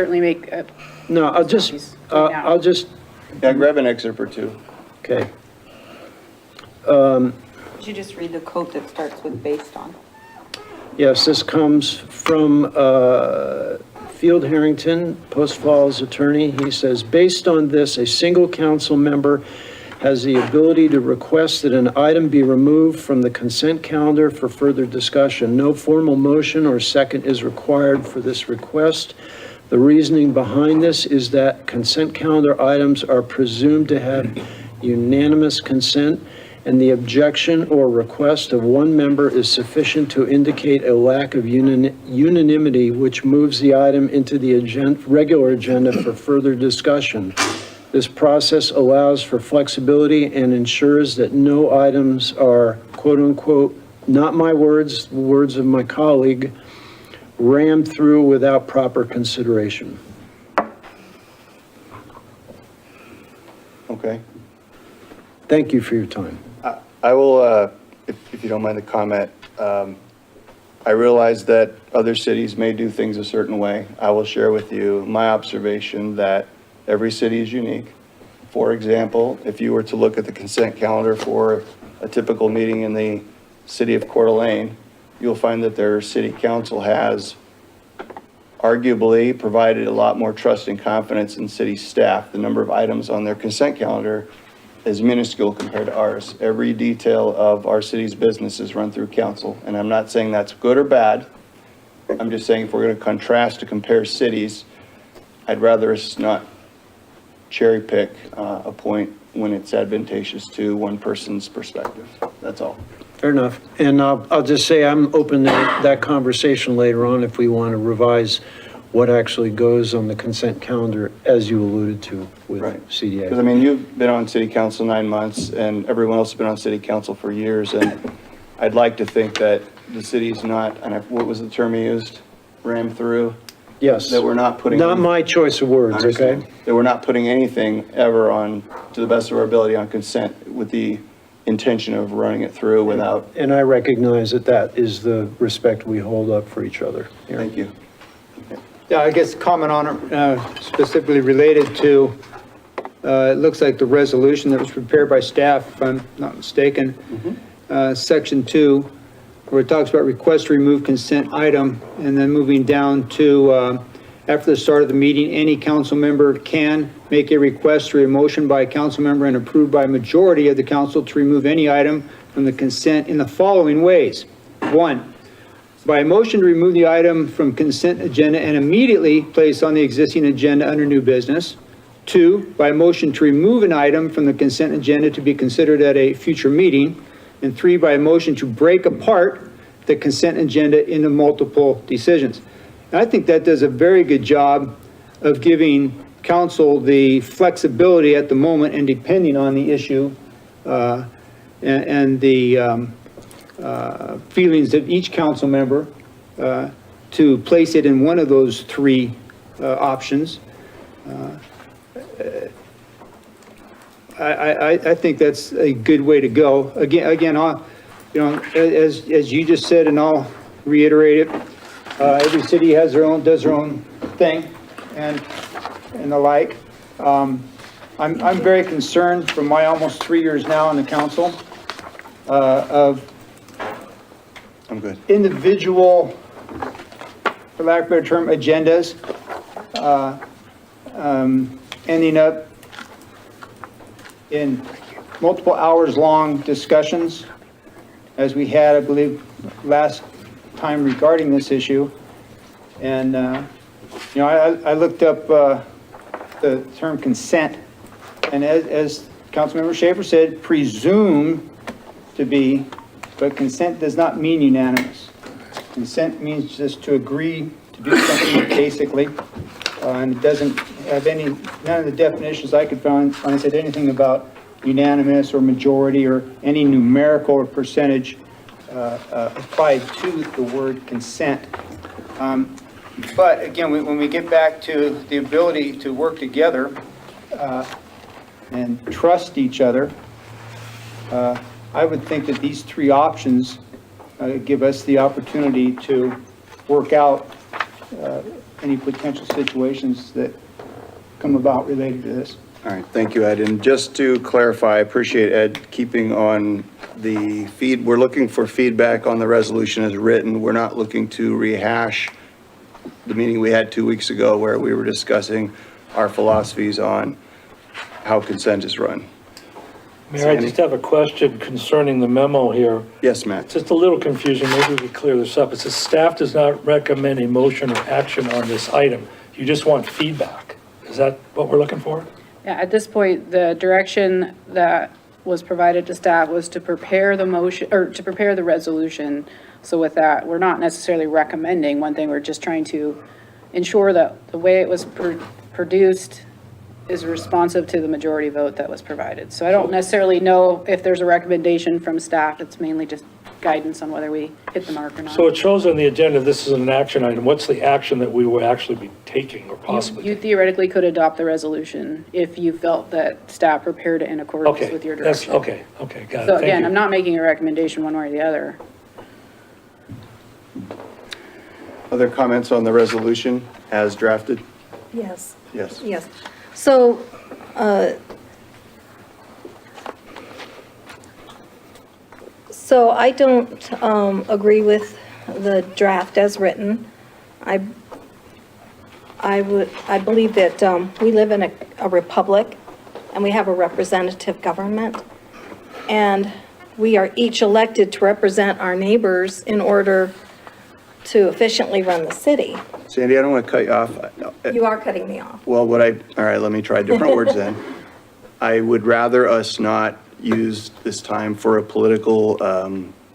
certainly make. No, I'll just, Yeah, grab an excerpt or two. okay. You should just read the quote that starts with based on. Yes, this comes from Field Harrington, Post Falls attorney. He says, based on this, a single council member has the ability to request that an item be removed from the consent calendar for further discussion. No formal motion or second is required for this request. The reasoning behind this is that consent calendar items are presumed to have unanimous consent, and the objection or request of one member is sufficient to indicate a lack of unanimity, which moves the item into the regular agenda for further discussion. This process allows for flexibility and ensures that no items are, quote unquote, not my words, the words of my colleague, rammed through without proper consideration. Okay. Thank you for your time. I will, if you don't mind the comment, I realize that other cities may do things a certain way. I will share with you my observation that every city is unique. For example, if you were to look at the consent calendar for a typical meeting in the city of Coeur d'Alene, you'll find that their city council has arguably provided a lot more trust and confidence in city staff. The number of items on their consent calendar is minuscule compared to ours. Every detail of our city's business is run through council. And I'm not saying that's good or bad. I'm just saying if we're going to contrast to compare cities, I'd rather us not cherry pick a point when it's advantageous to one person's perspective. That's all. Fair enough. And I'll just say I'm open to that conversation later on if we want to revise what actually goes on the consent calendar, as you alluded to with Right. CDA. Because I mean, you've been on city council 9 months and everyone else has been on city council for years. And I'd like to think that the city's not, and what was the term you used? Rammed through? Yes. That we're not putting. Not my choice of words, okay? That we're not putting anything ever on, to the best of our ability, on consent with the intention of running it through without. And I recognize that that is the respect we hold up for each other. here. Thank you. Yeah, I guess comment on it specifically related to, it looks like the resolution that was prepared by staff, if I'm not mistaken, section 2, where it talks about request to remove consent item, and then moving down to, after the start of the meeting, any council member can make a request or a motion by a council member and approved by a majority of the council to remove any item from the consent in the following ways. 1, by a motion to remove the item from consent agenda and immediately place on the existing agenda under new business. 2, by a motion to remove an item from the consent agenda to be considered at a future meeting. And 3, by a motion to break apart the consent agenda into multiple decisions. And I think that does a very good job of giving council the flexibility at the moment and depending on the issue and the feelings of each council member to place it in one of those 3 options. I think that's a good way to go. Again, you know, as you just said, and I'll reiterate it, every city has their own, does their own thing and the like. I'm very concerned from my almost 3 years now on the council of I'm good. individual, for lack of a better term, agendas ending up in multiple hours-long discussions, as we had, I believe, last time regarding this issue. And, you know, I looked up the term consent, and as Councilmember Schaefer said, presumed to be, but consent does not mean unanimous. Consent means just to agree to do something basically, and it doesn't have any, none of the definitions I could find said anything about unanimous or majority or any numerical or percentage applied to the word consent. But again, when we get back to the ability to work together and trust each other, I would think that these 3 options give us the opportunity to work out any potential situations that come about related to this. All right, thank you, Ed. And just to clarify, I appreciate Ed keeping on the feed. We're looking for feedback on the resolution as written. We're not looking to rehash the meeting we had 2 weeks ago where we were discussing our philosophies on how consent is run. Mayor, I just have a question concerning the memo here. Yes, Matt? It's just a little confusing. Maybe we could clear this up. It says staff does not recommend a motion or action on this item. You just want feedback. Is that what we're looking for? Yeah, at this point, the direction that was provided to staff was to prepare the motion, or to prepare the resolution. So with that, we're not necessarily recommending one thing, we're just trying to ensure that the way it was produced is responsive to the majority vote that was provided. So I don't necessarily know if there's a recommendation from staff, it's mainly just guidance on whether we hit the mark or not. So it shows on the agenda, this is an action item. What's the action that we will actually be taking or possibly You taking? theoretically could adopt the resolution if you felt that staff prepared it in accordance Okay, with your that's, direction. okay, got it. So Thank again, you. I'm not making a recommendation one way or the other. Other comments on the resolution as drafted? Yes, Yes. yes. So, I don't agree with the draft as written. I believe that we live in a republic, and we have a representative government, and we are each elected to represent our neighbors in order to efficiently run the city. Sandy, I don't want to cut you off. You are cutting me off. Well, all right, let me try different words then. I would rather us not use this time for a political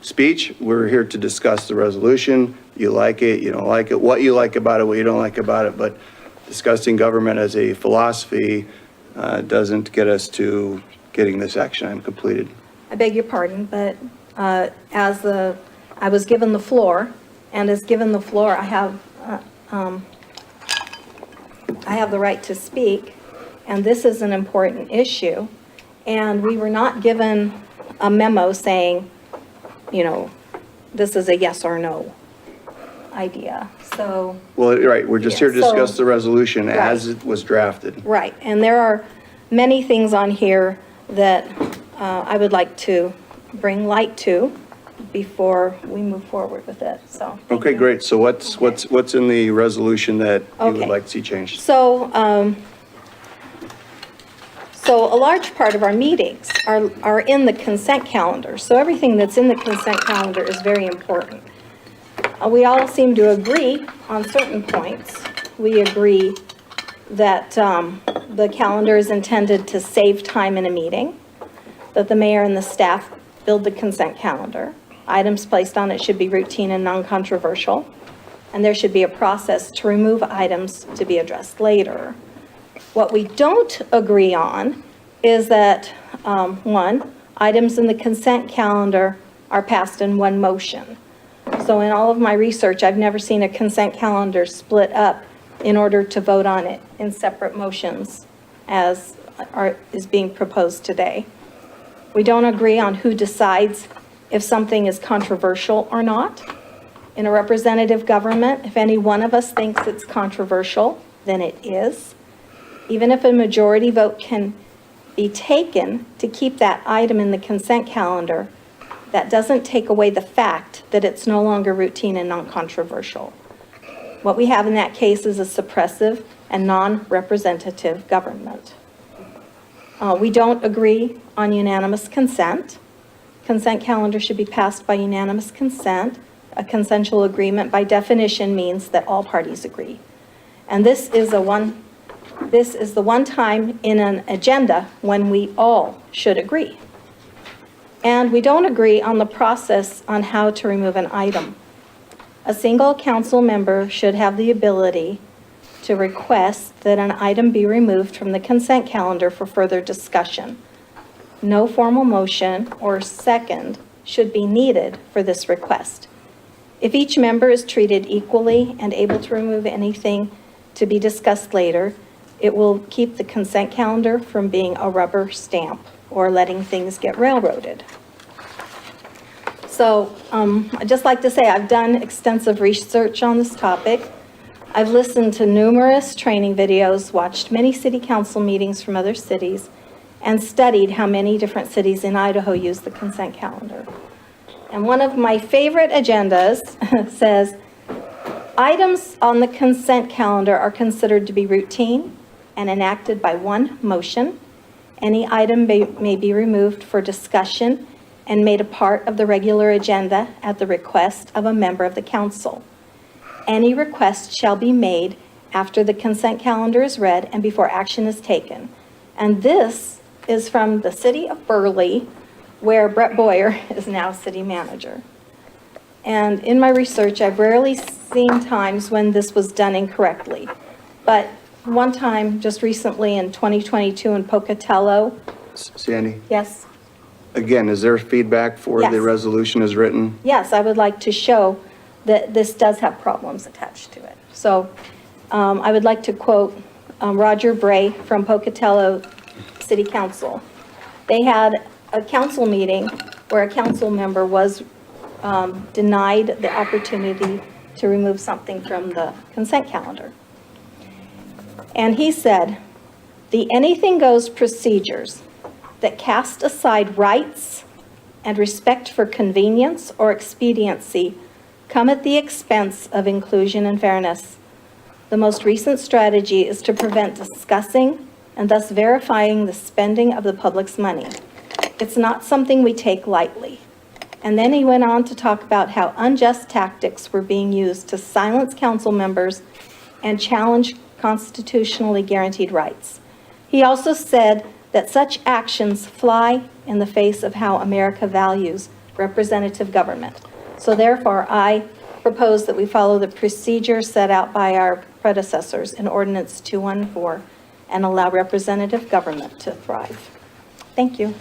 speech. We're here to discuss the resolution. You like it, you don't like it, what you like about it, what you don't like about it, but discussing government as a philosophy doesn't get us to getting this action item completed. I beg your pardon, but I was given the floor, and as given the floor, I have the right to speak, and this is an important issue. And we were not given a memo saying, you know, this is a yes or no idea, so. Well, right, we're just here to Yeah, so- discuss the resolution as Right. it was drafted. Right, and there are many things on here that I would like to bring light to before we move forward with it, so. thank Okay, you. great. So what's in the resolution that you would Okay. like to see changed? So a large part of our meetings are in the consent calendar, so everything that's in the consent calendar is very important. We all seem to agree on certain points. We agree that the calendar is intended to save time in a meeting, that the mayor and the staff build the consent calendar. Items placed on it should be routine and non-controversial, and there should be a process to remove items to be addressed later. What we don't agree on is that, one, items in the consent calendar are passed in one motion. So in all of my research, I've never seen a consent calendar split up in order to vote on it in separate motions as is being proposed today. We don't agree on who decides if something is controversial or not. In a representative government, if any one of us thinks it's controversial, then it is. Even if a majority vote can be taken to keep that item in the consent calendar, that doesn't take away the fact that it's no longer routine and non-controversial. What we have in that case is a suppressive and non-representative government. We don't agree on unanimous consent. Consent calendar should be passed by unanimous consent. A consensual agreement by definition means that all parties agree. And this is the one time in an agenda when we all should agree. And we don't agree on the process on how to remove an item. A single council member should have the ability to request that an item be removed from the consent calendar for further discussion. No formal motion or second should be needed for this request. If each member is treated equally and able to remove anything to be discussed later, it will keep the consent calendar from being a rubber stamp or letting things get railroaded. So I'd just like to say I've done extensive research on this topic. I've listened to numerous training videos, watched many city council meetings from other cities, and studied how many different cities in Idaho use the consent calendar. And one of my favorite agendas says, items on the consent calendar are considered to be routine and enacted by one motion. Any item may be removed for discussion and made a part of the regular agenda at the request of a member of the council. Any request shall be made after the consent calendar is read and before action is taken. And this is from the city of Burley, where Brett Boyer is now city manager. And in my research, I've rarely seen times when this was done incorrectly. But one time, just recently in 2022 in Pocatello, Sandy, yes, again, is there feedback for the Yes. resolution as written? yes, I would like to show that this does have problems attached to it. So I would like to quote Roger Bray from Pocatello City Council. They had a council meeting where a council member was denied the opportunity to remove something from the consent calendar. And he said, "The anything goes procedures that cast aside rights and respect for convenience or expediency come at the expense of inclusion and fairness. The most recent strategy is to prevent discussing and thus verifying the spending of the public's money. It's not something we take lightly." And then he went on to talk about how unjust tactics were being used to silence council members and challenge constitutionally guaranteed rights. He also said that such actions fly in the face of how America values representative government. So therefore, I propose that we follow the procedure set out by our predecessors in Ordinance 214 and allow representative government to thrive. Thank you.